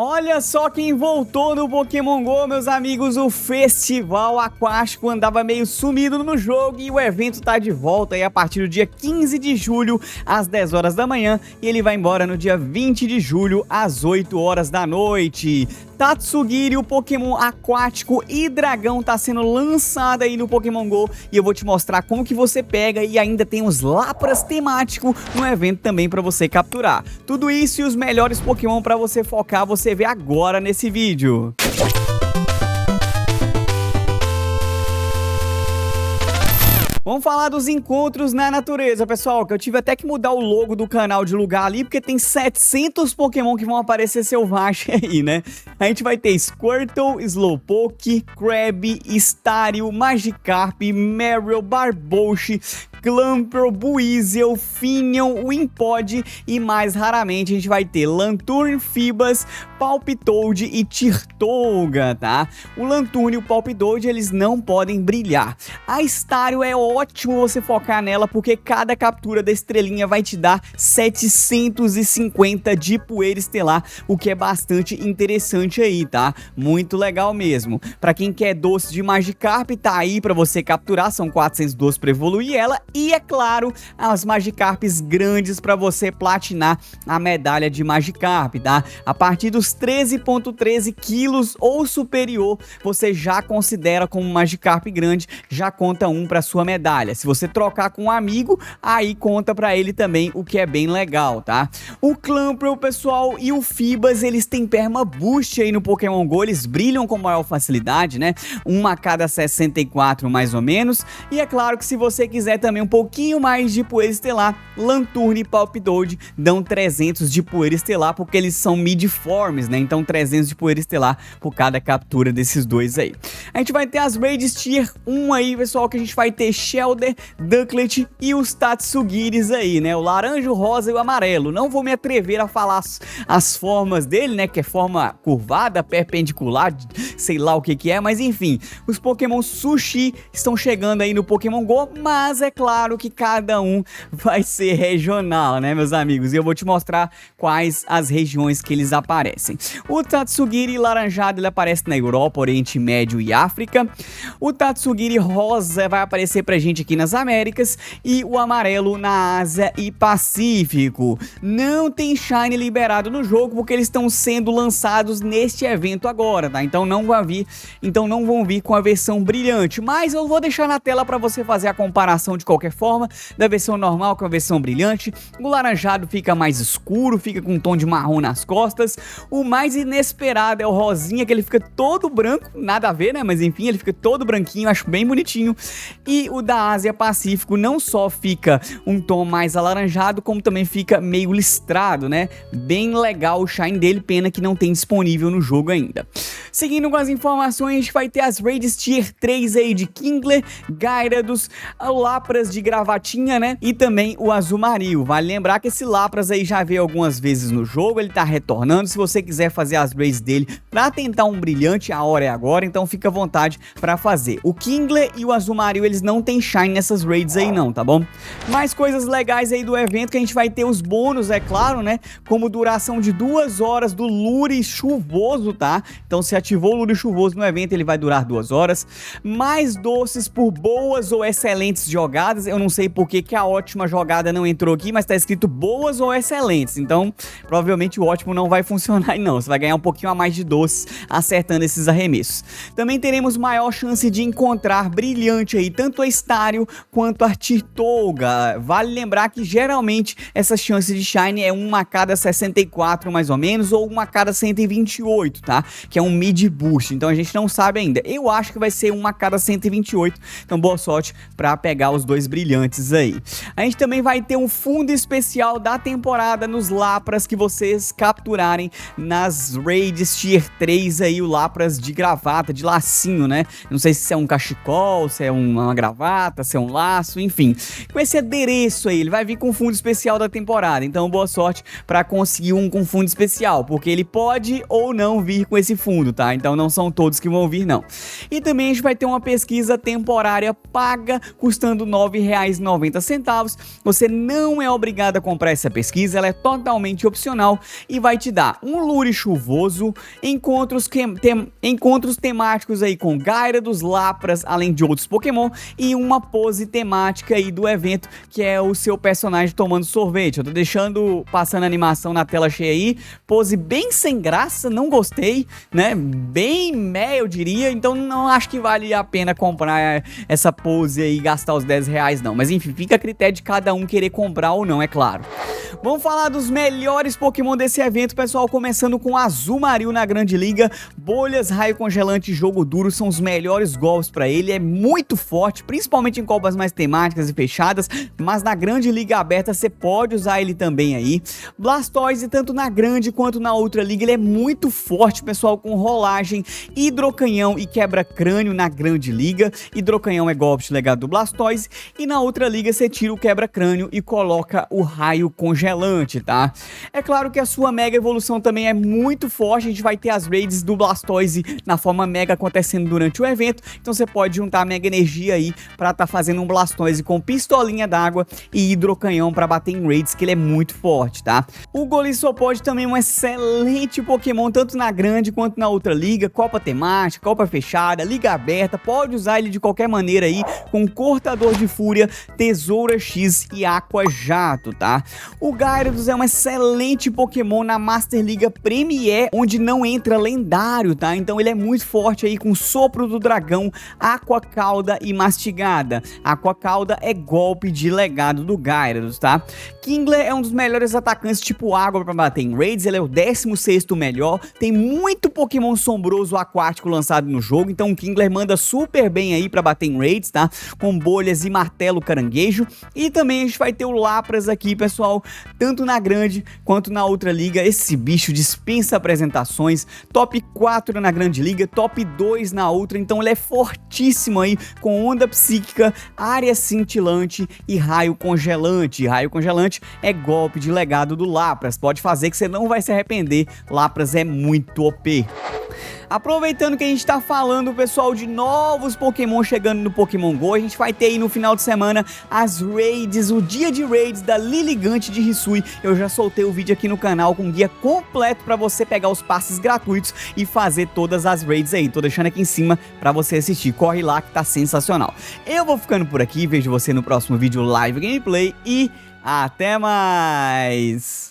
Olha só quem voltou no Pokémon GO, meus amigos. O Festival Aquático andava meio sumido no jogo e o evento tá de volta aí a partir do dia 15 de julho às 10 horas da manhã e ele vai embora no dia 20 de julho às 8 horas da noite. Tatsugiri, o Pokémon aquático e dragão, tá sendo lançado aí no Pokémon GO e eu vou te mostrar como que você pega, e ainda tem os Lapras temáticos no evento também pra você capturar. Tudo isso e os melhores Pokémon pra você focar, você vê agora nesse vídeo. Vamos falar dos encontros na natureza, pessoal, que eu tive até que mudar o logo do canal de lugar ali, porque tem 700 Pokémon que vão aparecer selvagem aí, né? A gente vai ter Squirtle, Slowpoke, Krabby, Staryu, Magikarp, Marill, Barboche, Clamperl, Buizel, Finneon, Wimpod e mais raramente a gente vai ter Lanturn, Feebas, Palpitoad e Tirtouga, tá? O Lanturn e o Palpitoad, eles não podem brilhar. A Staryu é ótimo você focar nela porque cada captura da estrelinha vai te dar 750 de poeira estelar, o que é bastante interessante aí, tá? Muito legal mesmo. Pra quem quer doce de Magikarp, tá aí pra você capturar, são 400 doces pra evoluir ela. E, é claro, as Magikarps grandes para você platinar a medalha de Magikarp, tá? A partir dos 13,13 quilos ou superior, você já considera como Magikarp grande, já conta um para sua medalha. Se você trocar com um amigo, aí conta para ele também, o que é bem legal, tá? O Clamperl, pessoal, e o Feebas, eles têm Perma Boost aí no Pokémon GO, eles brilham com maior facilidade, né? Uma a cada 64 mais ou menos. E é claro que se você quiser também um pouquinho mais de poeira estelar, Lanturn e Palpitoad dão 300 de poeira estelar, porque eles são mid-forms, né? Então 300 de poeira estelar por cada captura desses dois aí. A gente vai ter as Raids Tier 1 aí, pessoal, que a gente vai ter Shellder, Ducklet e os Tatsugiris aí, né? O laranja, o rosa e o amarelo. Não vou me atrever a falar as formas dele, né? Que é forma curvada, perpendicular, sei lá o que que é, mas enfim. Os Pokémon Sushi estão chegando aí no Pokémon GO, mas é claro que cada um vai ser regional, né, meus amigos? E eu vou te mostrar quais as regiões que eles aparecem. O Tatsugiri laranjado, ele aparece na Europa, Oriente Médio e África. O Tatsugiri rosa vai aparecer pra gente aqui nas Américas. E o amarelo na Ásia e Pacífico. Não tem Shine liberado no jogo, porque eles estão sendo lançados neste evento agora, tá? Então não vão vir com a versão brilhante. Mas eu vou deixar na tela pra você fazer a comparação de qualquer forma, da versão normal com a versão brilhante. O laranjado fica mais escuro, fica com um tom de marrom nas costas. O mais inesperado é o rosinha, que ele fica todo branco, nada a ver, né? Mas enfim, ele fica todo branquinho, acho bem bonitinho. E o da Ásia Pacífico não só fica um tom mais alaranjado, como também fica meio listrado, né? Bem legal o shine dele, pena que não tem disponível no jogo ainda. Seguindo com as informações, a gente vai ter as Raids Tier 3 aí de Kingler, Gyarados, o Lapras de gravatinha, né? E também o Azumarill. Vale lembrar que esse Lapras aí já veio algumas vezes no jogo, ele tá retornando. Se você quiser fazer as raids dele pra tentar um brilhante, a hora é agora, então fica à vontade pra fazer. O Kingler e o Azumarill, eles não tem shine nessas raids aí não, tá bom? Mais coisas legais aí do evento, que a gente vai ter os bônus, é claro, né? Como duração de 2 horas do Lure chuvoso, tá? Então se ativou o Lure chuvoso no evento, ele vai durar 2 horas. Mais doces por boas ou excelentes jogadas. Eu não sei porque que a ótima jogada não entrou aqui, mas tá escrito boas ou excelentes. Então, provavelmente o ótimo não vai funcionar não. Você vai ganhar um pouquinho a mais de doces acertando esses arremessos. Também teremos maior chance de encontrar brilhante aí, tanto a Staryu quanto a Tirtouga. Vale lembrar que geralmente essa chance de shine é uma a cada 64 mais ou menos, ou uma a cada 128, tá? Que é um mid boost. Então a gente não sabe ainda. Eu acho que vai ser uma a cada 128. Então boa sorte pra pegar os dois brilhantes aí. A gente também vai ter um fundo especial da temporada nos Lapras que vocês capturarem nas Raids Tier 3 aí, o Lapras de gravata, de lacinho, né? Não sei se é um cachecol, se é uma gravata, se é um laço, enfim. Com esse adereço aí, ele vai vir com fundo especial da temporada. Então boa sorte pra conseguir um com fundo especial, porque ele pode ou não vir com esse fundo, tá? Então não são todos que vão vir não. E também a gente vai ter uma pesquisa temporária paga, custando 9 R$9,90. Você não é obrigado a comprar essa pesquisa, ela é totalmente opcional e vai te dar um lure chuvoso, encontros temáticos aí com Gyarados, Lapras, além de outros Pokémon, e uma pose temática aí do evento, que é o seu personagem tomando sorvete. Eu tô passando a animação na tela cheia aí, pose bem sem graça, não gostei, né? Bem eu diria, então não acho que vale a pena comprar essa pose aí e gastar os R$10 não. Mas enfim, fica a critério de cada um querer comprar ou não, é claro. Vamos falar dos melhores Pokémon desse evento, pessoal, começando com Azumarill na Grande Liga. Bolhas, Raio Congelante e Jogo Duro são os melhores golpes pra ele, é muito forte, principalmente em copas mais temáticas e fechadas, mas na Grande Liga aberta você pode usar ele também aí. Blastoise, tanto na Grande quanto na outra liga, ele é muito forte, pessoal, com rolagem, Hidrocanhão e Quebra-Crânio na Grande Liga. Hidrocanhão é golpe de legado do Blastoise, e na outra liga você tira o Quebra-Crânio e coloca o Raio Congelante, tá? É claro que a sua Mega Evolução também é muito forte, a gente vai ter as raids do Blastoise na forma Mega acontecendo durante o evento, então você pode juntar a Mega Energia aí pra tá fazendo um Blastoise com Pistolinha d'Água e Hidrocanhão pra bater em raids, que ele é muito forte, tá? O Golisopod também é um excelente Pokémon, tanto na Grande quanto na outra liga, Copa Temática, Copa Fechada, Liga Aberta, pode usar ele de qualquer maneira aí, com Cortador de Fúria, Tesoura X e Aqua Jato, tá? O Gyarados é um excelente Pokémon na Master Liga Premier, onde não entra lendário, tá? Então ele é muito forte aí com Sopro do Dragão, Aqua Cauda e Mastigada. Aqua Cauda é golpe de legado do Gyarados, tá? Kingler é um dos melhores atacantes tipo água para bater em raids, ele é o 16º melhor, tem muito Pokémon sombroso aquático lançado no jogo, então o Kingler manda super bem aí para bater em raids, tá? Com bolhas e martelo caranguejo. E também a gente vai ter o Lapras aqui, pessoal, tanto na Grande quanto na outra liga. Esse bicho dispensa apresentações, top 4 na Grande Liga, top 2 na outra, então ele é fortíssimo aí, com Onda Psíquica, Área Cintilante e Raio Congelante. Raio Congelante é golpe de legado do Lapras, pode fazer que você não vai se arrepender, Lapras é muito OP. Aproveitando que a gente tá falando, pessoal, de novos Pokémon chegando no Pokémon GO, a gente vai ter aí no final de semana as raids, o dia de raids da Lilligant de Hisui. Eu já soltei o vídeo aqui no canal com um guia completo pra você pegar os passes gratuitos e fazer todas as raids aí. Tô deixando aqui em cima pra você assistir, corre lá que tá sensacional. Eu vou ficando por aqui, vejo você no próximo vídeo live gameplay e até mais!